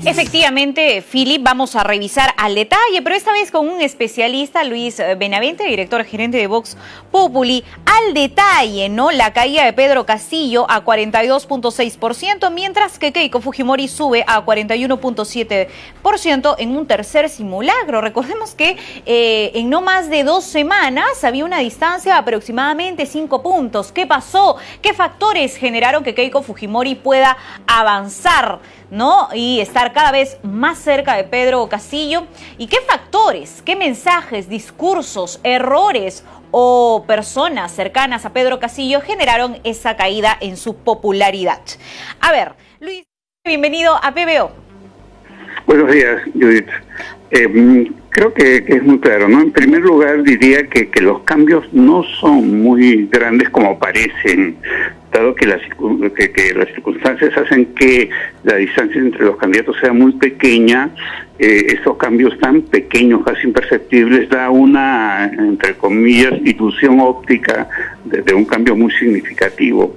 Efectivamente, Philip, vamos a revisar al detalle, pero esta vez con un especialista, Luis Benavente, director gerente de Vox Populi. Al detalle, ¿no? La caída de Pedro Castillo a 42.6%, mientras que Keiko Fujimori sube a 41.7% en un tercer simulacro. Recordemos que en no más de 2 semanas había una distancia de aproximadamente 5 puntos. ¿Qué pasó? ¿Qué factores generaron que Keiko Fujimori pueda avanzar, ¿no? Y estar cada vez más cerca de Pedro Castillo? ¿Y qué factores, qué mensajes, discursos, errores o personas cercanas a Pedro Castillo generaron esa caída en su popularidad? A ver, Luis, bienvenido a PBO. Buenos días, Judith. Creo que es muy claro, ¿no? En primer lugar, diría que los cambios no son muy grandes como parecen, dado que las circunstancias hacen que la distancia entre los candidatos sea muy pequeña. Estos cambios tan pequeños, casi imperceptibles, da una, entre comillas, ilusión óptica de un cambio muy significativo,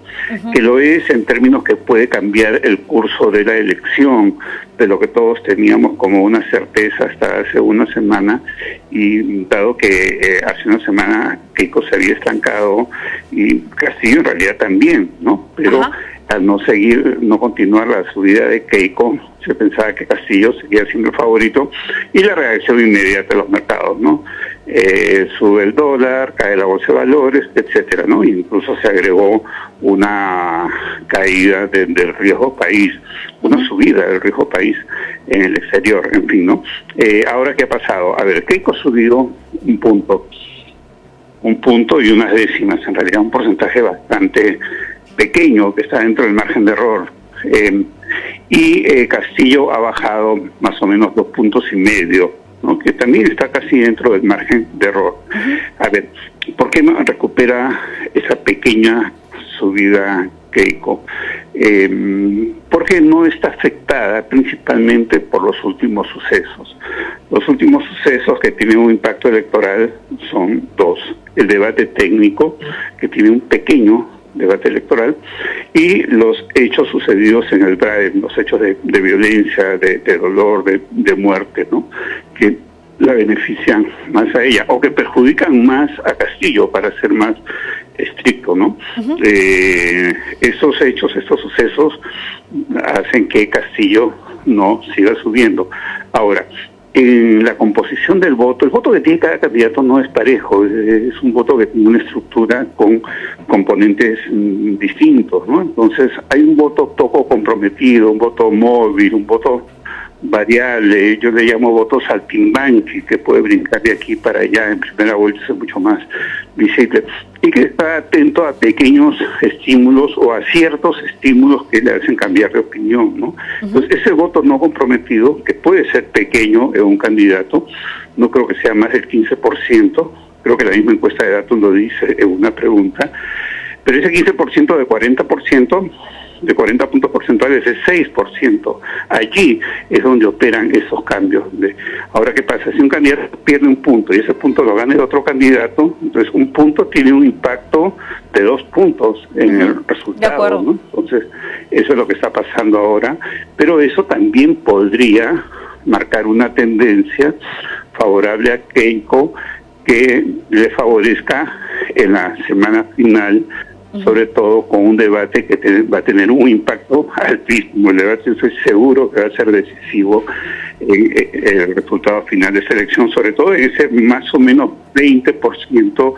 que lo es en términos que puede cambiar el curso de la elección, de lo que todos teníamos como una certeza hasta hace una semana, y dado que hace una semana Keiko se había estancado y Castillo en realidad también, ¿no? Pero al no continuar la subida de Keiko, se pensaba que Castillo seguía siendo el favorito, y la reacción inmediata de los mercados, ¿no? Sube el dólar, cae la bolsa de valores, etcétera, ¿no? Incluso se agregó una caída del riesgo país, una subida del riesgo país en el exterior, en fin, ¿no? Ahora, ¿qué ha pasado? A ver, Keiko ha subido un punto y unas décimas, en realidad un porcentaje bastante pequeño que está dentro del margen de error. Y Castillo ha bajado más o menos 2,5 puntos, ¿no? Que también está casi dentro del margen de error. A ver, ¿por qué no recupera esa pequeña subida Keiko? Porque no está afectada principalmente por los últimos sucesos. Los últimos sucesos que tienen un impacto electoral son 2. El debate técnico, que tiene un pequeño debate electoral, y los hechos sucedidos en el drive, los hechos de violencia, de dolor, de muerte, ¿no? Que la benefician más a ella, o que perjudican más a Castillo, para ser más estricto, ¿no? Estos hechos, estos sucesos hacen que Castillo no siga subiendo. Ahora, en la composición del voto, el voto que tiene cada candidato no es parejo, es un voto que tiene una estructura con componentes distintos, ¿no? Entonces hay un voto poco comprometido, un voto móvil, un voto variable, yo le llamo voto saltimbanqui, que puede brincar de aquí para allá en primera vuelta, es mucho más visible, y que está atento a pequeños estímulos o a ciertos estímulos que le hacen cambiar de opinión, ¿no? Entonces ese voto no comprometido, que puede ser pequeño en un candidato, no creo que sea más del 15%, creo que la misma encuesta de datos lo dice en una pregunta, pero ese 15% de 40%, de 40 puntos porcentuales, es 6%. Allí es donde operan esos cambios. Ahora, ¿qué pasa? Si un candidato pierde un punto y ese punto lo gana el otro candidato, entonces un punto tiene un impacto de 2 puntos en el resultado, ¿no? Entonces, eso es lo que está pasando ahora, pero eso también podría marcar una tendencia favorable a Keiko, que le favorezca en la semana final, sobre todo con un debate que va a tener un impacto altísimo. El debate, estoy seguro que va a ser decisivo en el resultado final de esa elección, sobre todo en ese más o menos 20%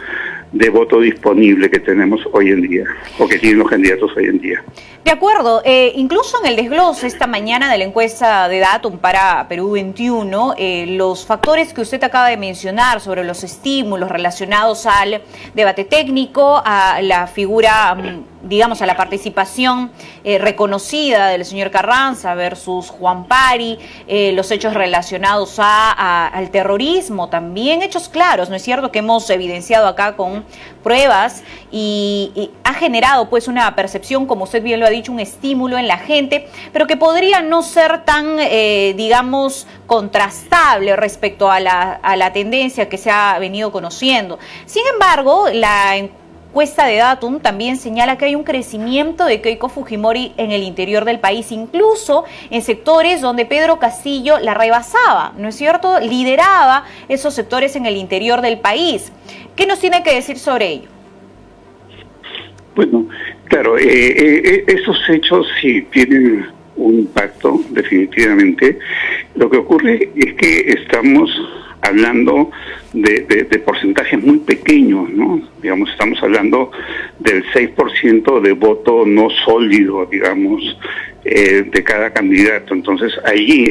de voto disponible que tenemos hoy en día, o que tienen los candidatos hoy en día. De acuerdo, incluso en el desglose esta mañana de la encuesta de Datum para Perú 21, los factores que usted acaba de mencionar sobre los estímulos relacionados al debate técnico, a la figura, digamos, a la participación reconocida del señor Carranza versus Juan Pari, los hechos relacionados al terrorismo también, hechos claros, ¿no es cierto?, que hemos evidenciado acá con pruebas y ha generado pues una percepción, como usted bien lo ha dicho, un estímulo en la gente, pero que podría no ser tan, digamos, contrastable respecto a la tendencia que se ha venido conociendo. Sin embargo, encuesta de Datum también señala que hay un crecimiento de Keiko Fujimori en el interior del país, incluso en sectores donde Pedro Castillo la rebasaba, ¿no es cierto? Lideraba esos sectores en el interior del país. ¿Qué nos tiene que decir sobre ello? Bueno, claro, esos hechos sí tienen un impacto, definitivamente. Lo que ocurre es que estamos hablando de porcentajes muy pequeños, ¿no? Digamos, estamos hablando del 6% de voto no sólido, digamos, de cada candidato. Entonces, allí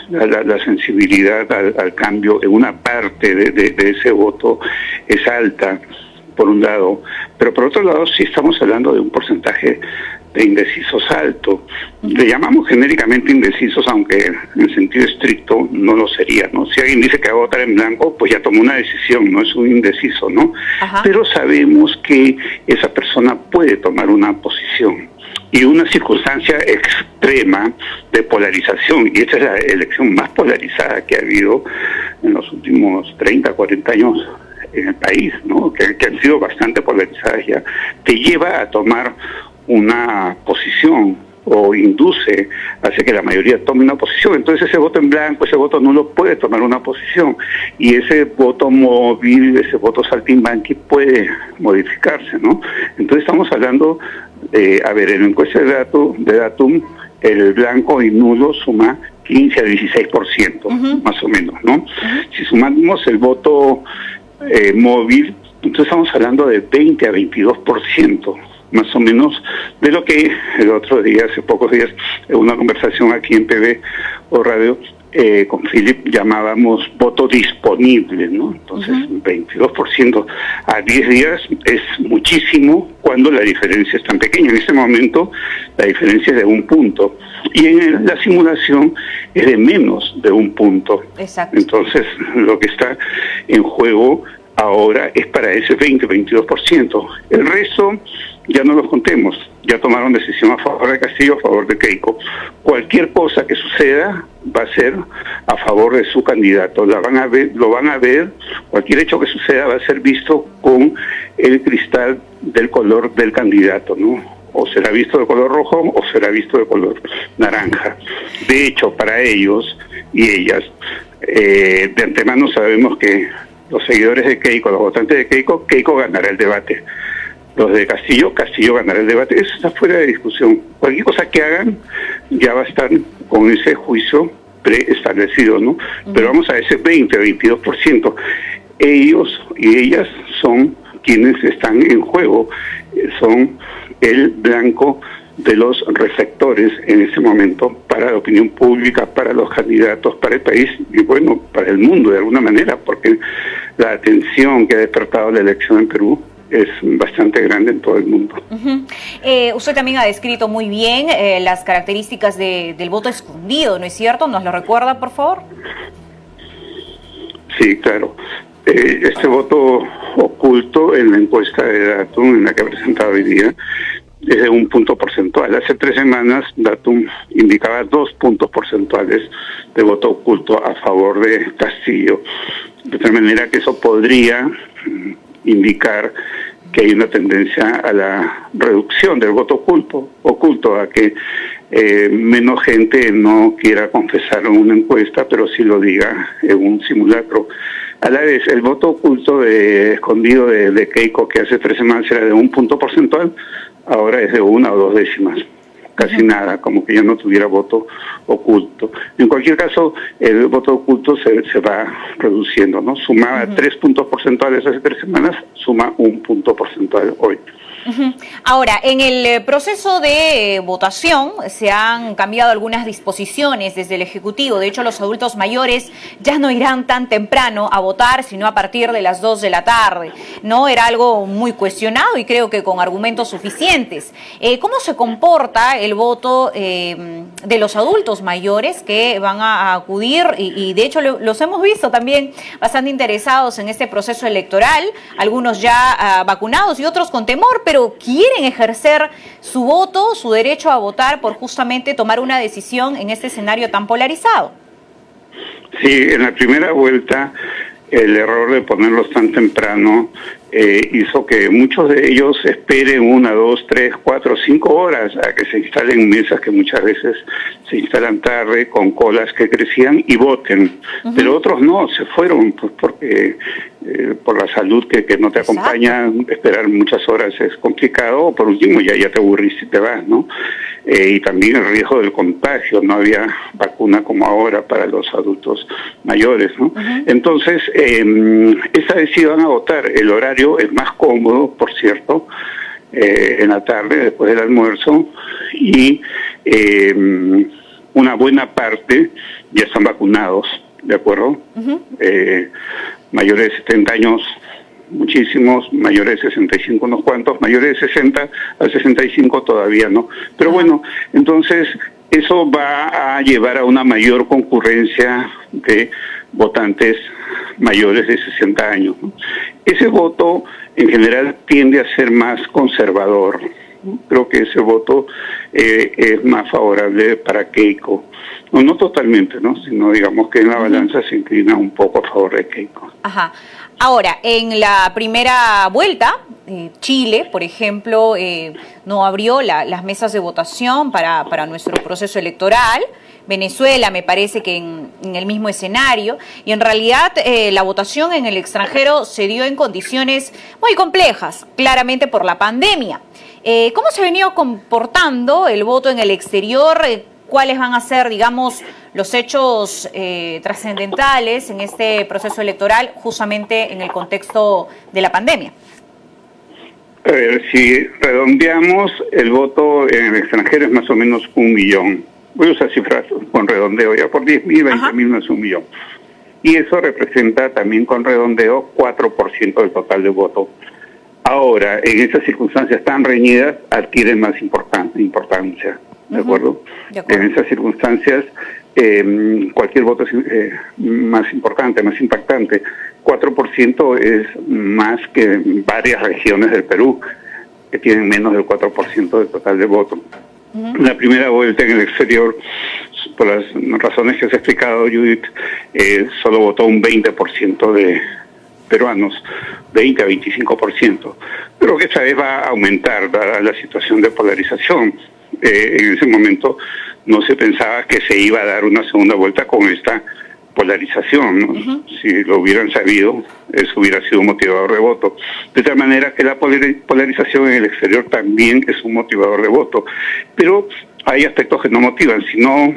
la sensibilidad al cambio en una parte de ese voto es alta, por un lado, pero por otro lado sí estamos hablando de un porcentaje de indecisos alto. Le llamamos genéricamente indecisos, aunque en sentido estricto no lo sería, ¿no? Si alguien dice que va a votar en blanco, pues ya tomó una decisión, no es un indeciso, ¿no? Ajá. Pero sabemos que esa persona puede tomar una posición. Y una circunstancia extrema de polarización, y esta es la elección más polarizada que ha habido en los últimos 30, 40 años en el país, ¿no? Que han sido bastante polarizadas ya, te lleva a tomar una posición o induce, hace que la mayoría tome una posición. Entonces ese voto en blanco, ese voto nulo puede tomar una posición, y ese voto móvil, ese voto saltimbanqui puede modificarse, ¿no? Entonces estamos hablando, a ver, en la encuesta de Datum, el blanco y nulo suma 15 a 16%, más o menos, ¿no? Si sumamos el voto móvil, entonces estamos hablando de 20 a 22%, más o menos, de lo que el otro día, hace pocos días, en una conversación aquí en PB o Radio, con Philip, llamábamos voto disponible, ¿no? Entonces, 22% a 10 días es muchísimo cuando la diferencia es tan pequeña. En este momento, la diferencia es de 1 punto. Y en la simulación es de menos de 1 punto. Exacto. Entonces, lo que está en juego ahora es para ese 20-22%. El resto ya no los contemos, ya tomaron decisión a favor de Castillo, a favor de Keiko. Cualquier cosa que suceda va a ser a favor de su candidato. Lo van a ver, cualquier hecho que suceda va a ser visto con el cristal del color del candidato, ¿no? O será visto de color rojo o será visto de color naranja. De hecho, para ellos y ellas, de antemano sabemos que los seguidores de Keiko, los votantes de Keiko, Keiko ganará el debate. Los de Castillo, Castillo ganará el debate. Eso está fuera de discusión. Cualquier cosa que hagan ya va a estar con ese juicio preestablecido, ¿no? Pero vamos a ese 20 o 22%. Ellos y ellas son quienes están en juego, son el blanco de los reflectores en ese momento para la opinión pública, para los candidatos, para el país y bueno, para el mundo de alguna manera, porque la atención que ha despertado la elección en Perú es bastante grande en todo el mundo. Usted también ha descrito muy bien las características del voto escondido, ¿no es cierto? ¿Nos lo recuerda, por favor? Sí, claro. Este voto oculto en la encuesta de Datum, en la que ha presentado hoy día, es de 1 punto porcentual. Hace 3 semanas Datum indicaba 2 puntos porcentuales de voto oculto a favor de Castillo. De tal manera que eso podría indicar que hay una tendencia a la reducción del voto oculto, a que menos gente no quiera confesar en una encuesta, pero sí lo diga en un simulacro. A la vez, el voto oculto escondido de Keiko, que hace 3 semanas era de 1 punto porcentual, ahora es de 1 o 2 décimas. Casi nada, como que ya no tuviera voto oculto. En cualquier caso, el voto oculto se va reduciendo, ¿no? Sumaba 3 puntos porcentuales hace 3 semanas, suma 1 punto porcentual hoy. Ahora, en el proceso de votación se han cambiado algunas disposiciones desde el Ejecutivo. De hecho, los adultos mayores ya no irán tan temprano a votar, sino a partir de las 2 de la tarde. No era algo muy cuestionado y creo que con argumentos suficientes. ¿Cómo se comporta el voto de los adultos mayores que van a acudir? Y de hecho los hemos visto también bastante interesados en este proceso electoral, algunos ya vacunados y otros con temor, pero quieren ejercer su voto, su derecho a votar por justamente tomar una decisión en este escenario tan polarizado. Sí, en la primera vuelta el error de ponerlos tan temprano hizo que muchos de ellos esperen 1, 2, 3, 4, 5 horas a que se instalen mesas que muchas veces se instalan tarde, con colas que crecían y voten. Pero otros no, se fueron pues porque por la salud que no te acompaña, esperar muchas horas es complicado, o por último ya te aburriste y te vas, ¿no? Y también el riesgo del contagio, no había vacuna como ahora para los adultos mayores, ¿no? Entonces, esta vez sí van a votar. El horario es más cómodo, por cierto, en la tarde, después del almuerzo, y una buena parte ya están vacunados, ¿de acuerdo? Mayores de 70 años, muchísimos, mayores de 65 unos cuantos, mayores de 60 a 65 todavía no. Pero bueno, entonces eso va a llevar a una mayor concurrencia de votantes mayores de 60 años, ¿no? Ese voto en general tiende a ser más conservador. Creo que ese voto es más favorable para Keiko. No totalmente, ¿no? Sino digamos que en la balanza se inclina un poco a favor de Keiko. Ajá. Ahora, en la primera vuelta, Chile, por ejemplo, no abrió las mesas de votación para nuestro proceso electoral. Venezuela me parece que en el mismo escenario, y en realidad la votación en el extranjero se dio en condiciones muy complejas, claramente por la pandemia. ¿Cómo se ha venido comportando el voto en el exterior? ¿Cuáles van a ser, digamos, los hechos trascendentales en este proceso electoral justamente en el contexto de la pandemia? A ver, si redondeamos, el voto en el extranjero es más o menos 1 millón. Voy a usar cifras con redondeo, ya por 10.000, 20.000 no es 1 millón. Y eso representa también con redondeo 4% del total de voto. Ahora, en estas circunstancias tan reñidas, adquieren más importancia, ¿de acuerdo? En esas circunstancias, cualquier voto es más importante, más impactante. 4% es más que varias regiones del Perú, que tienen menos del 4% del total de voto. La primera vuelta en el exterior, por las razones que os he explicado, Judith, solo votó un 20% de peruanos, 20 a 25%. Creo que esta vez va a aumentar, dada la situación de polarización. En ese momento no se pensaba que se iba a dar una segunda vuelta con esta polarización, ¿no? Si lo hubieran sabido, eso hubiera sido un motivador de voto. De tal manera que la polarización en el exterior también es un motivador de voto. Pero hay aspectos que no motivan. Si no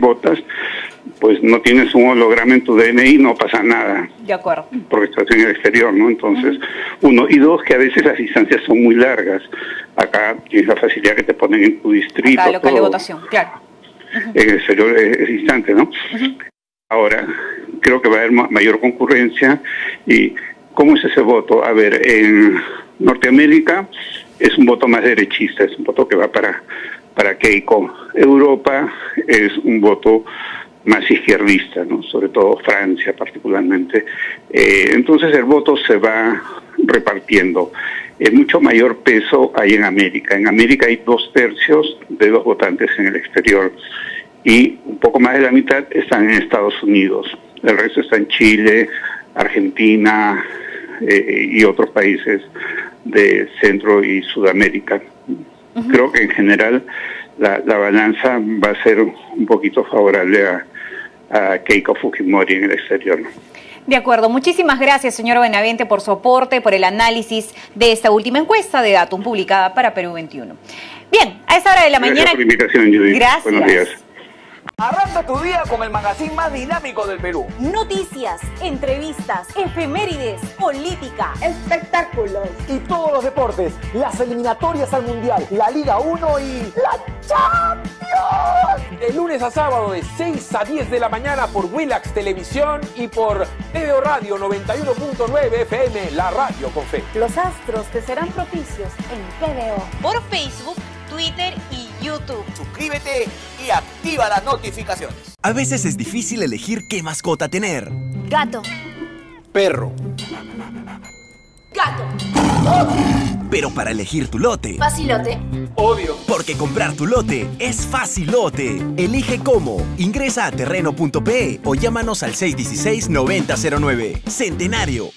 votas, pues no tienes un holograma en tu DNI, no pasa nada. De acuerdo. Porque estás en el exterior, ¿no? Entonces, uno. Y dos, que a veces las distancias son muy largas. Acá tienes la facilidad que te ponen en tu distrito. Acá local de votación, claro. En el exterior es distante, ¿no? Ahora, creo que va a haber mayor concurrencia. ¿Y cómo es ese voto? A ver, en Norteamérica es un voto más derechista, es un voto que va para Keiko. Europa es un voto más izquierdista, ¿no? Sobre todo Francia particularmente. Entonces el voto se va repartiendo. Mucho mayor peso hay en América. En América hay 2/3 de los votantes en el exterior y un poco más de la mitad están en Estados Unidos. El resto está en Chile, Argentina y otros países de Centro y Sudamérica. Creo que en general la balanza va a ser un poquito favorable a Keiko Fujimori en el exterior, ¿no? De acuerdo. Muchísimas gracias, señor Benavente, por su aporte, por el análisis de esta última encuesta de Datum publicada para Perú 21. Bien, a esa hora de la mañana... Gracias por la invitación, Judith. Gracias. Buenos días. Arranca tu día con el magazine más dinámico del Perú. Noticias, entrevistas, efemérides, política, espectáculos y todos los deportes, las eliminatorias al Mundial, la Liga 1 y la Champions. De lunes a sábado de 6 a 10 de la mañana por Willax Televisión y por TVO Radio 91.9 FM, la radio con fe. Los astros te serán propicios en TVO. Por Facebook, Twitter y YouTube. Suscríbete y activa las notificaciones. A veces es difícil elegir qué mascota tener. Gato. Perro. Gato. Pero para elegir tu lote... Facilote. Obvio. Porque comprar tu lote es facilote. Elige cómo. Ingresa a terreno.pe o llámanos al 616-9009. Centenario.